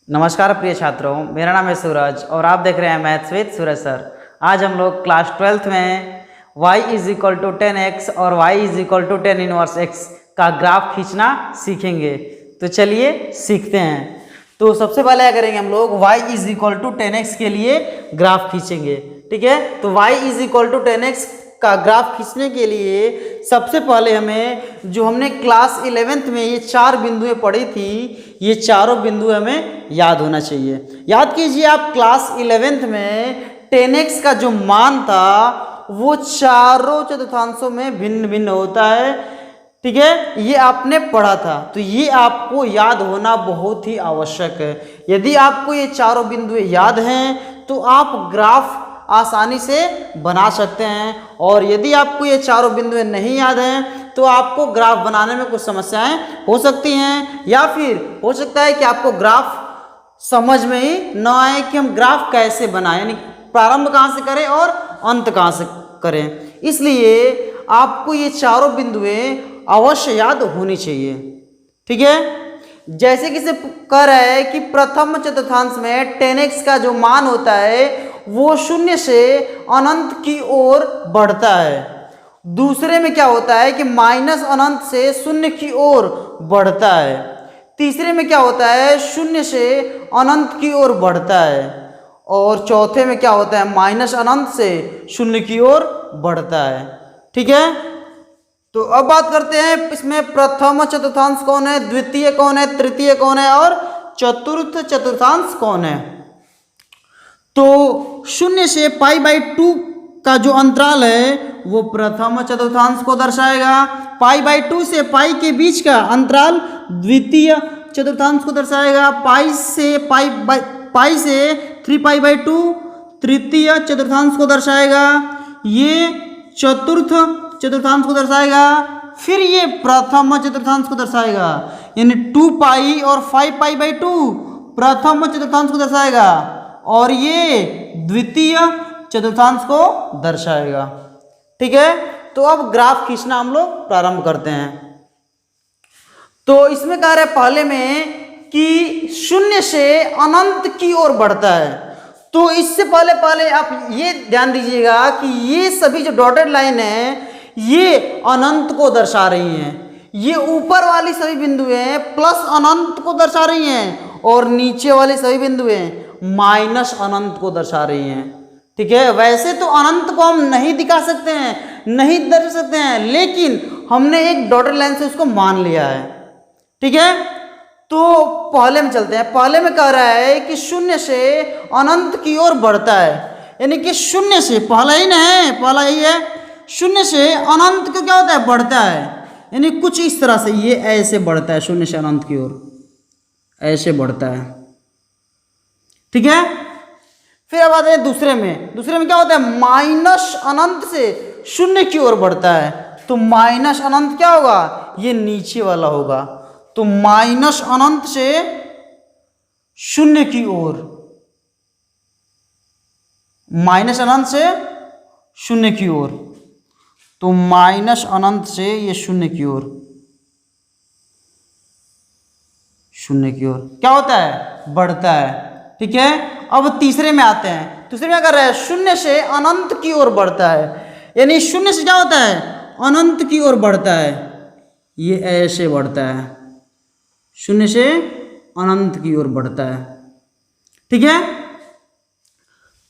नमस्कार प्रिय छात्रों, मेरा नाम है सूरज और आप देख रहे हैं मैथ्स विद सूरज सर। आज हम लोग क्लास 12th में y is equal to 10x और y is equal to 10 inverse x का ग्राफ खींचना सीखेंगे। तो चलिए सीखते हैं। तो सबसे पहले क्या करेंगे, हम लोग y is equal to 10x के लिए ग्राफ खींचेंगे। ठीक है, तो y is equal to 10x का ग्राफ खींचने के लिए सबसे पहले हमें जो हमने क्लास 11th में ये चार बिंदुएं पढ़ी थी, ये चारों बिंदु हमें याद होना चाहिए। याद कीजिए, आप क्लास 11th में 10x का जो मान था वो चारों चतुर्थांशों में भिन्न भिन्न होता है। ठीक है, ये आपने पढ़ा था, तो ये आपको याद होना बहुत ही आवश्यक है। यदि आपको ये चारों बिंदुएं याद हैं तो आप ग्राफ आसानी से बना सकते हैं, और यदि आपको ये चारों बिंदुएं नहीं याद हैं तो आपको ग्राफ बनाने में कुछ समस्याएं हो सकती हैं, या फिर हो सकता है कि आपको ग्राफ समझ में ही न आए कि हम ग्राफ कैसे बनाएं, यानी प्रारंभ कहाँ से करें और अंत कहाँ से करें। इसलिए आपको ये चारों बिंदुएं अवश्य याद होनी चाहिए। ठीक है, जैसे कि से कह रहा है कि प्रथम चतुर्थांश में 10x का जो मान होता है वो शून्य से अनंत की ओर बढ़ता है। दूसरे में क्या होता है कि माइनस अनंत से शून्य की ओर बढ़ता है। तीसरे में क्या होता है, शून्य से अनंत की ओर बढ़ता है। और चौथे में क्या होता है, माइनस अनंत से शून्य की ओर बढ़ता है। ठीक है, तो अब बात करते हैं इसमें प्रथम चतुर्थांश कौन है, द्वितीय कौन है, तृतीय कौन है और चतुर्थ चतुर्थांश कौन है। तो शून्य से π/2 का जो अंतराल है वो प्रथम चतुर्थांश को दर्शाएगा। π/2 से π के बीच का अंतराल द्वितीय चतुर्थांश को दर्शाएगा। π से 3π/2 तृतीय चतुर्थांश को दर्शाएगा। ये चतुर्थ चतुर्थांश को दर्शाएगा। फिर ये प्रथम चतुर्थांश को दर्शाएगा, यानी 2π और 5π/2 प्रथम चतुर्थांश को दर्शाएगा, और ये द्वितीय चतुर्थांश को दर्शाएगा। ठीक है, तो अब ग्राफ खींचना हम लोग प्रारंभ करते हैं। तो इसमें कह रहे हैं पहले में कि शून्य से अनंत की ओर बढ़ता है। तो इससे पहले आप ये ध्यान दीजिएगा कि ये सभी जो डॉटेड लाइन है ये अनंत को दर्शा रही हैं। ये ऊपर वाली सभी बिंदुएं प्लस अनंत को दर्शा रही हैं, और नीचे वाली सभी बिंदुएं माइनस अनंत को दर्शा रही हैं। ठीक है, वैसे तो अनंत को हम नहीं दिखा सकते हैं, नहीं दर्शा सकते हैं, लेकिन हमने एक डॉटेड लाइन से उसको मान लिया है। ठीक है, तो पहले में चलते हैं। पहले में कह रहा है कि शून्य से अनंत की ओर बढ़ता है, यानी कि शून्य से पहला ही ना है, पहला ही है, शून्य से अनंत को क्या होता है, बढ़ता है, यानी कुछ इस तरह से ये ऐसे बढ़ता है, शून्य से अनंत की ओर ऐसे बढ़ता है। ठीक है, फिर अब आते हैं दूसरे में। दूसरे में क्या होता है, माइनस अनंत से शून्य की ओर बढ़ता है। तो माइनस अनंत क्या होगा, ये नीचे वाला होगा। तो माइनस अनंत से शून्य की ओर, माइनस अनंत से शून्य की ओर, तो माइनस अनंत से ये शून्य की ओर, शून्य की ओर क्या होता है, बढ़ता है। ठीक है, अब तीसरे में आते हैं। तीसरे में क्या कर रहा है, शून्य से अनंत की ओर बढ़ता है, यानी शून्य से क्या होता है, अनंत की ओर बढ़ता है, ये ऐसे बढ़ता है, शून्य से अनंत की ओर बढ़ता है। ठीक है,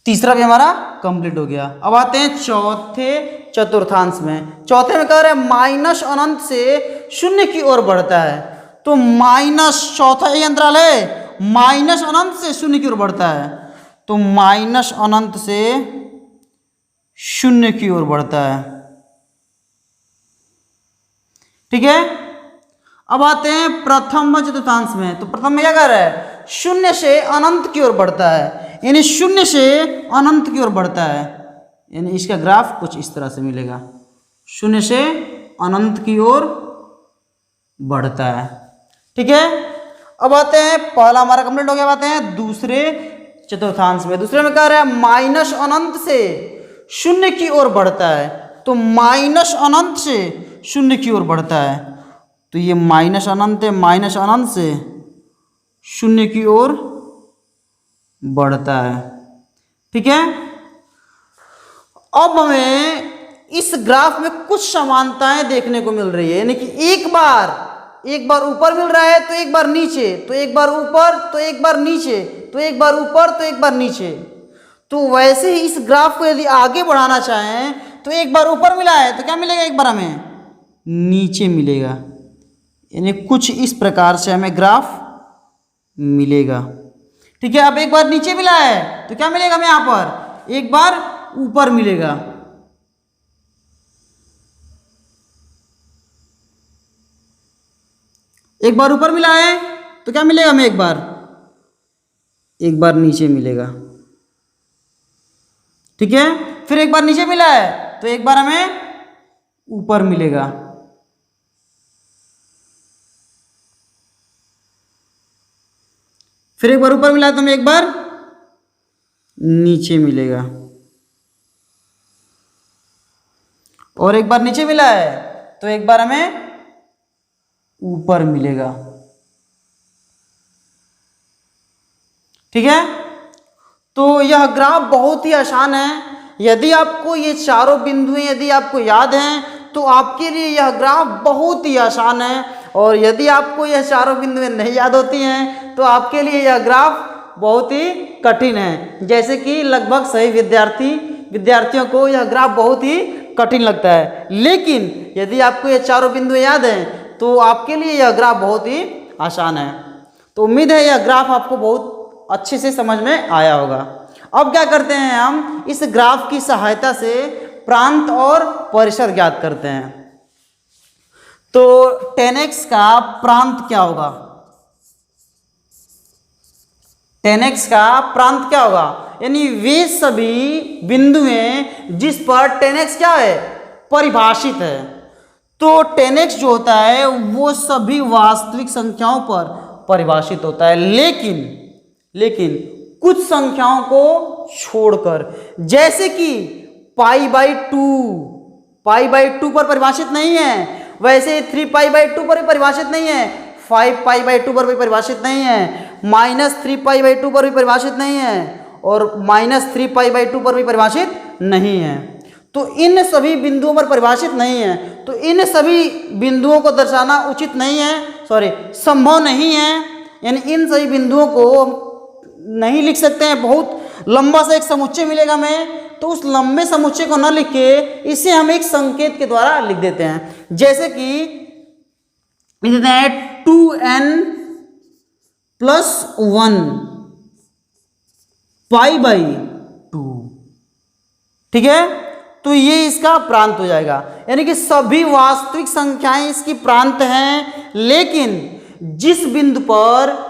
तीसरा भी हमारा कंप्लीट हो गया। अब आते हैं चौथे चतुर्थांश में। चौथे में कह रहे हैं माइनस अनंत से शून्य की ओर बढ़ता है। तो माइनस, चौथा ये अंतराल है, माइनस अनंत से शून्य की ओर बढ़ता है। तो माइनस अनंत से शून्य की ओर बढ़ता है। ठीक है, अब आते हैं प्रथम चतुर्थांश में। तो प्रथम में क्या कर रहा है, शून्य से अनंत की ओर बढ़ता है, यानी शून्य से अनंत की ओर बढ़ता है, यानी इसका ग्राफ कुछ इस तरह से मिलेगा, शून्य से अनंत की ओर बढ़ता है। ठीक है, अब आते हैं, पहला हमारा कंप्लीट हो गया। आते हैं दूसरे चतुर्थांश में। दूसरे में कह रहा है माइनस अनंत से शून्य की ओर बढ़ता है। तो माइनस अनंत से शून्य की ओर बढ़ता है, तो ये माइनस अनंत है, माइनस अनंत से शून्य की ओर बढ़ता है। ठीक है, अब हमें इस ग्राफ में कुछ समानताएं देखने को मिल रही है, यानी कि एक बार ऊपर मिल रहा है तो एक बार नीचे, तो एक बार ऊपर तो एक बार नीचे, तो एक बार ऊपर तो एक बार नीचे। तो वैसे ही इस ग्राफ को यदि आगे बढ़ाना चाहें तो एक बार ऊपर मिला है तो क्या मिलेगा, एक बार हमें नीचे मिलेगा, यानी कुछ इस प्रकार से हमें ग्राफ मिलेगा। ठीक है, अब एक बार नीचे मिला है तो क्या मिलेगा हमें यहाँ पर, एक बार ऊपर मिलेगा। एक बार ऊपर मिला है तो क्या मिलेगा हमें, एक बार नीचे मिलेगा। ठीक है, फिर एक बार नीचे मिला है तो एक बार हमें ऊपर मिलेगा। फिर एक बार ऊपर मिला है तो हमें एक बार नीचे मिलेगा, और एक बार नीचे मिला है तो एक बार हमें ऊपर मिलेगा। ठीक है, तो यह ग्राफ बहुत ही आसान है। यदि आपको ये चारों बिंदुएं यदि आपको याद हैं तो आपके लिए यह ग्राफ बहुत ही आसान है, और यदि आपको यह चारों बिंदुएं नहीं याद होती हैं तो आपके लिए यह ग्राफ बहुत ही कठिन है। जैसे कि लगभग सभी विद्यार्थियों को यह ग्राफ बहुत ही कठिन लगता है, लेकिन यदि आपको ये चारों बिंदुएं याद हैं तो आपके लिए यह ग्राफ बहुत ही आसान है। तो उम्मीद है यह ग्राफ आपको बहुत अच्छे से समझ में आया होगा। अब क्या करते हैं, हम इस ग्राफ की सहायता से प्रांत और परिसर ज्ञात करते हैं। तो 10x का प्रांत क्या होगा, 10x का प्रांत क्या होगा, यानी वे सभी बिंदुएं जिस पर 10x क्या है, परिभाषित है। तो 10x जो होता है वो सभी वास्तविक संख्याओं पर परिभाषित होता है, लेकिन कुछ संख्याओं को छोड़कर, जैसे कि पाई बाई टू पर परिभाषित नहीं है, वैसे 3π/2 पर भी परिभाषित नहीं है, 5π/2 पर भी परिभाषित नहीं है, -3π/2 पर भी परिभाषित नहीं है, और -3π/2 पर भी परिभाषित नहीं है। तो इन सभी बिंदुओं पर परिभाषित नहीं है, तो इन सभी बिंदुओं को दर्शाना उचित नहीं है, संभव नहीं है। यानी इन सभी बिंदुओं को नहीं लिख सकते हैं, बहुत लंबा सा एक समुच्चय मिलेगा हमें, तो उस लंबे समुच्चय को न लिख के इसे हम एक संकेत के द्वारा लिख देते हैं। जैसे कि लिख देते हैं 2n+1 π/2। ठीक है, तो ये इसका प्रांत हो जाएगा, यानी कि सभी वास्तविक संख्याएं इसकी प्रांत हैं, लेकिन जिस बिंदु पर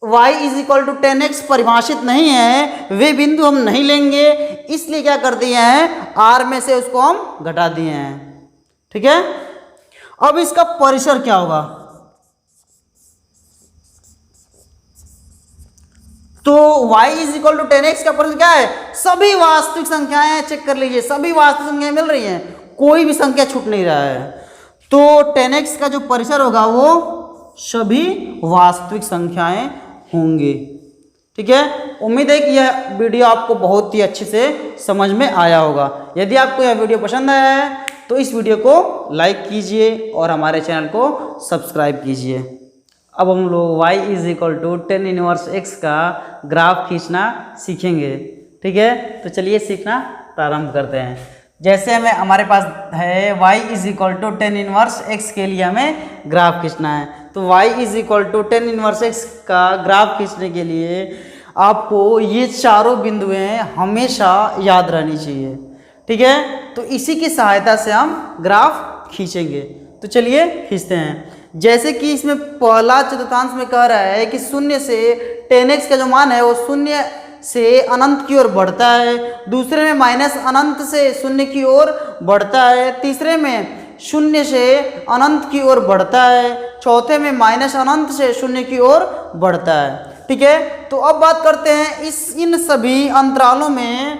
y = 10x परिभाषित नहीं है वे बिंदु हम नहीं लेंगे, इसलिए क्या कर दिए हैं, r में से उसको हम घटा दिए हैं। ठीक है, अब इसका परिसर क्या होगा, तो y = 10x का परिसर क्या है, सभी वास्तविक संख्याएं, चेक कर लीजिए सभी वास्तविक संख्याएं मिल रही हैं, कोई भी संख्या छूट नहीं रहा है। तो 10x का जो परिसर होगा वो सभी वास्तविक संख्याएं होंगे। ठीक है, उम्मीद है कि यह वीडियो आपको बहुत ही अच्छे से समझ में आया होगा। यदि आपको यह वीडियो पसंद आया है तो इस वीडियो को लाइक कीजिए और हमारे चैनल को सब्सक्राइब कीजिए। अब हम लोग y = 10⁻x का ग्राफ खींचना सीखेंगे। ठीक है, तो चलिए सीखना प्रारंभ करते हैं। जैसे हमारे पास है y = 10⁻x के लिए हमें ग्राफ खींचना है, तो y = 10⁻x का ग्राफ खींचने के लिए आपको ये चारों बिंदुएं हमेशा याद रहनी चाहिए। ठीक है, तो इसी की सहायता से हम ग्राफ खींचेंगे। तो चलिए खींचते हैं। जैसे कि इसमें पहला चतुर्थांश में कह रहा है कि 0 से 10x का जो मान है वो 0 से अनंत की ओर बढ़ता है, दूसरे में माइनस अनंत से 0 की ओर बढ़ता है, तीसरे में 0 से अनंत की ओर बढ़ता है, चौथे में माइनस अनंत से 0 की ओर बढ़ता है। ठीक है, तो अब बात करते हैं इन सभी अंतरालों में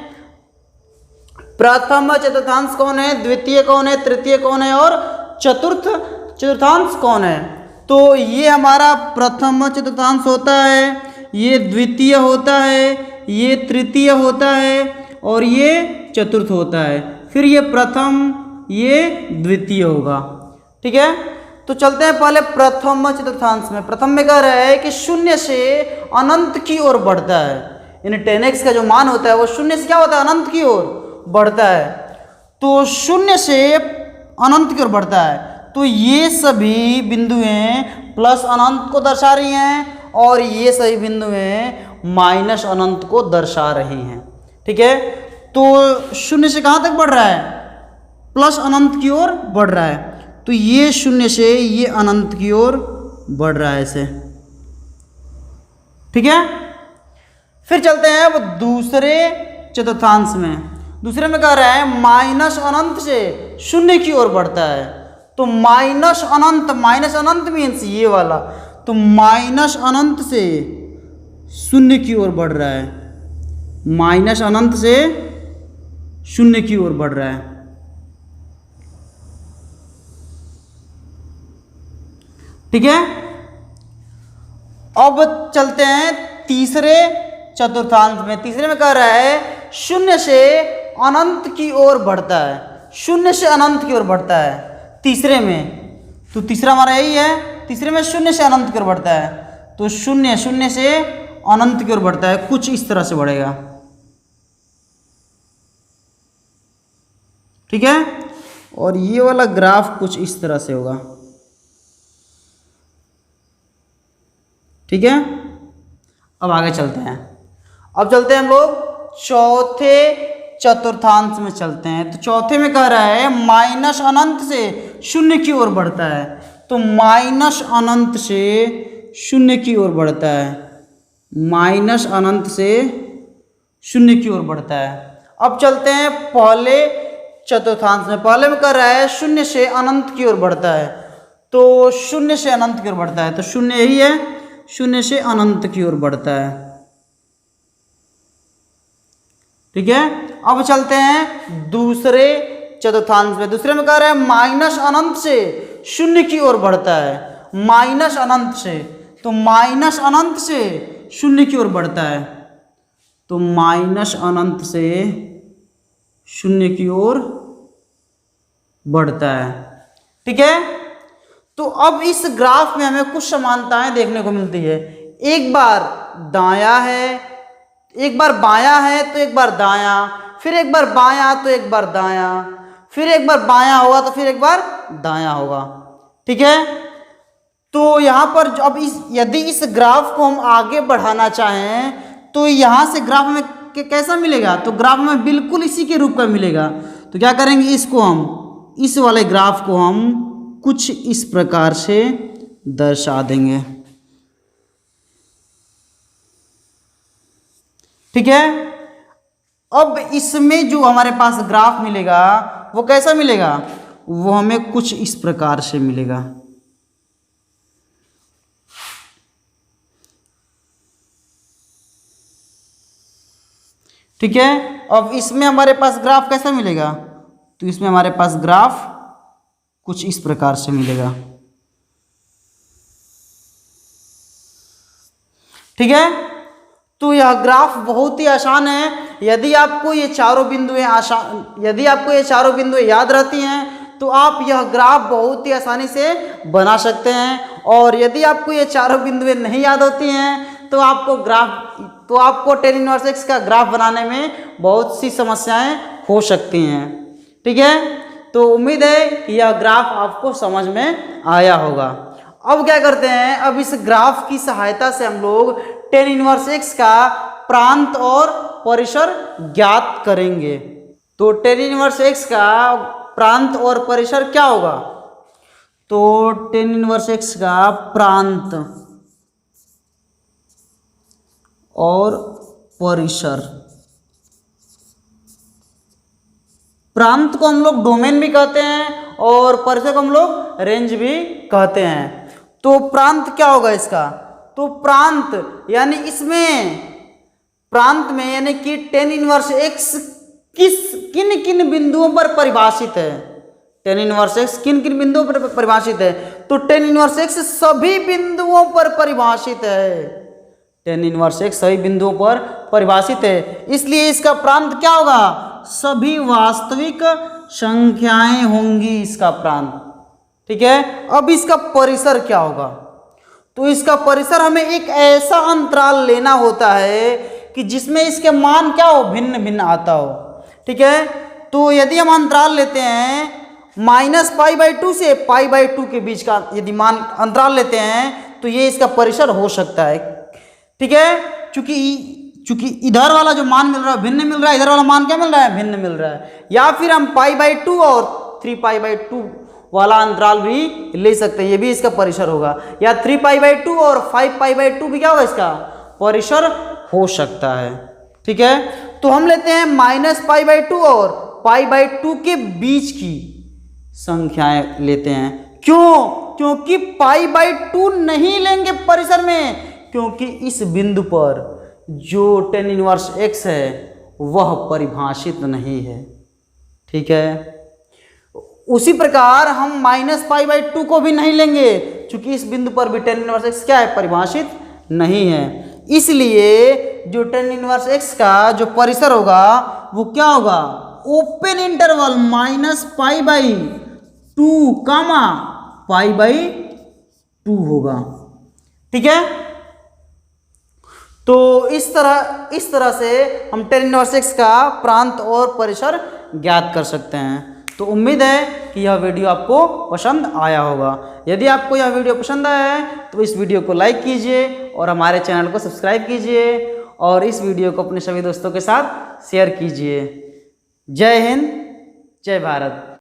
प्रथम चतुर्थांश कौन है, द्वितीय कौन है, तृतीय कौन है और चतुर्थांश कौन है। तो ये हमारा प्रथम चतुर्थांश होता है, ये द्वितीय होता है, ये तृतीय होता है और ये चतुर्थ होता है। फिर ये प्रथम, ये द्वितीय होगा। ठीक है, तो चलते हैं पहले प्रथम चतुर्थांश में। प्रथम में कह रहा है कि शून्य से अनंत की ओर बढ़ता है, यानी 10x का जो मान होता है वो शून्य से क्या होता है, अनंत की ओर बढ़ता है। तो शून्य से अनंत की ओर बढ़ता है, तो ये सभी बिंदुएं प्लस अनंत को दर्शा रही हैं और ये सभी बिंदुएं माइनस अनंत को दर्शा रही हैं। ठीक है, तो शून्य से कहाँ तक बढ़ रहा है, प्लस अनंत की ओर बढ़ रहा है। तो ये शून्य से ये अनंत की ओर बढ़ रहा है ऐसे। ठीक है, फिर चलते हैं अब दूसरे चतुर्थांश में। दूसरे में कह रहा है माइनस अनंत से शून्य की ओर बढ़ता है। तो माइनस अनंत मीन्स ये वाला, तो माइनस अनंत से शून्य की ओर बढ़ रहा है, माइनस अनंत से शून्य की ओर बढ़ रहा है। ठीक है, अब चलते हैं तीसरे चतुर्थांश में। तीसरे में कह रहा है शून्य से अनंत की ओर बढ़ता है, शून्य से अनंत की ओर बढ़ता है तीसरे में। तो तीसरा हमारा यही है, तीसरे में शून्य से अनंत की ओर बढ़ता है। तो शून्य से अनंत की ओर बढ़ता है, कुछ इस तरह से बढ़ेगा। ठीक है, और ये वाला ग्राफ कुछ इस तरह से होगा। ठीक है, अब आगे चलते हैं। अब चलते हैं हम लोग चौथे चतुर्थांश में चलते हैं। तो चौथे में कह रहा है माइनस अनंत से शून्य की ओर बढ़ता है। तो माइनस अनंत से शून्य की ओर बढ़ता है, माइनस अनंत से शून्य की ओर बढ़ता है। अब चलते हैं पहले चतुर्थांश में। पहले में कह रहा है शून्य से अनंत की ओर बढ़ता है। तो शून्य से अनंत की ओर बढ़ता है, तो शून्य यही है, शून्य से अनंत की ओर बढ़ता है। ठीक है, अब चलते हैं दूसरे चतुर्थांश में। दूसरे में कह रहा है माइनस अनंत से शून्य की ओर बढ़ता है, माइनस अनंत से। तो माइनस अनंत से शून्य की ओर बढ़ता है, तो माइनस अनंत से शून्य की ओर बढ़ता है। ठीक है, तो अब इस ग्राफ में हमें कुछ समानताएं देखने को मिलती है। एक बार दायां है, एक बार बायां है तो एक बार दायां, फिर एक बार बायां तो एक बार दायां, फिर एक बार बायां होगा तो फिर एक बार दायां होगा। ठीक है, तो यहाँ पर अब यदि इस ग्राफ को हम आगे बढ़ाना चाहें तो यहाँ से ग्राफ में कैसा मिलेगा, तो ग्राफ में बिल्कुल इसी के रूप का मिलेगा। तो क्या करेंगे, इसको हम, इस वाले ग्राफ को हम कुछ इस प्रकार से दर्शा देंगे। ठीक है, अब इसमें जो हमारे पास ग्राफ मिलेगा वो कैसा मिलेगा, वो हमें कुछ इस प्रकार से मिलेगा। ठीक है, अब इसमें हमारे पास ग्राफ कैसा मिलेगा, तो इसमें हमारे पास ग्राफ कुछ इस प्रकार से मिलेगा। ठीक है, तो यह ग्राफ बहुत ही आसान है। यदि आपको ये चारों बिंदुएं याद रहती हैं तो आप यह ग्राफ बहुत ही आसानी से बना सकते हैं। और यदि आपको ये चारों बिंदुएं नहीं याद होती हैं तो आपको tan इनवर्स x का ग्राफ बनाने में बहुत सी समस्याएं हो सकती हैं। ठीक है, तो उम्मीद है कि यह ग्राफ आपको समझ में आया होगा। अब क्या करते हैं, अब इस ग्राफ की सहायता से हम लोग tan इनवर्स x का प्रांत और परिसर ज्ञात करेंगे। तो tan इनवर्स x का प्रांत और परिसर क्या होगा, तो tan इनवर्स x का प्रांत और परिसर, प्रांत को हम लोग डोमेन भी कहते हैं और परिसर को हम लोग रेंज भी कहते हैं। तो प्रांत क्या होगा इसका, तो प्रांत यानी प्रांत में यानी कि tan इनवर्स x किन किन बिंदुओं पर परिभाषित है, tan इनवर्स x किन किन बिंदुओं पर परिभाषित है, तो tan इनवर्स x सभी बिंदुओं पर परिभाषित है। tan इनवर्स x सभी बिंदुओं पर परिभाषित है, इसलिए इसका प्रांत क्या होगा, सभी वास्तविक संख्याएं होंगी इसका प्रांत। ठीक है, अब इसका परिसर क्या होगा, तो इसका परिसर हमें एक ऐसा अंतराल लेना होता है कि जिसमें इसके मान क्या हो, भिन्न भिन्न आता हो। ठीक है, तो यदि हम अंतराल लेते हैं -π/2 से π/2 के बीच का यदि मान अंतराल लेते हैं तो ये इसका परिसर हो सकता है। ठीक है, चूंकि इधर वाला जो मान मिल रहा है भिन्न मिल रहा है, इधर वाला मान क्या मिल रहा है, भिन्न मिल रहा है। या फिर हम π/2 और 3π/2 वाला अंतराल भी ले सकते हैं, ये भी इसका परिसर होगा। या 3π/2 और 5π/2 भी क्या होगा, इसका परिसर हो सकता है। ठीक है, तो हम लेते हैं -π/2 और π/2 के बीच की संख्याएं लेते हैं। क्यों, क्योंकि π/2 नहीं लेंगे परिसर में, क्योंकि इस बिंदु पर जो tan इनवर्स x है वह परिभाषित नहीं है। ठीक है, उसी प्रकार हम -π/2 को भी नहीं लेंगे, क्योंकि इस बिंदु पर भी tan इनवर्स x क्या है, परिभाषित नहीं है। इसलिए जो tan इनवर्स x का जो परिसर होगा वो क्या होगा, ओपन इंटरवल -π/2 π/2 होगा। ठीक है, तो इस तरह से हम tan इनवर्स x का प्रांत और परिसर ज्ञात कर सकते हैं। तो उम्मीद है कि यह वीडियो आपको पसंद आया होगा। यदि आपको यह वीडियो पसंद आया है तो इस वीडियो को लाइक कीजिए और हमारे चैनल को सब्सक्राइब कीजिए और इस वीडियो को अपने सभी दोस्तों के साथ शेयर कीजिए। जय हिंद, जय भारत।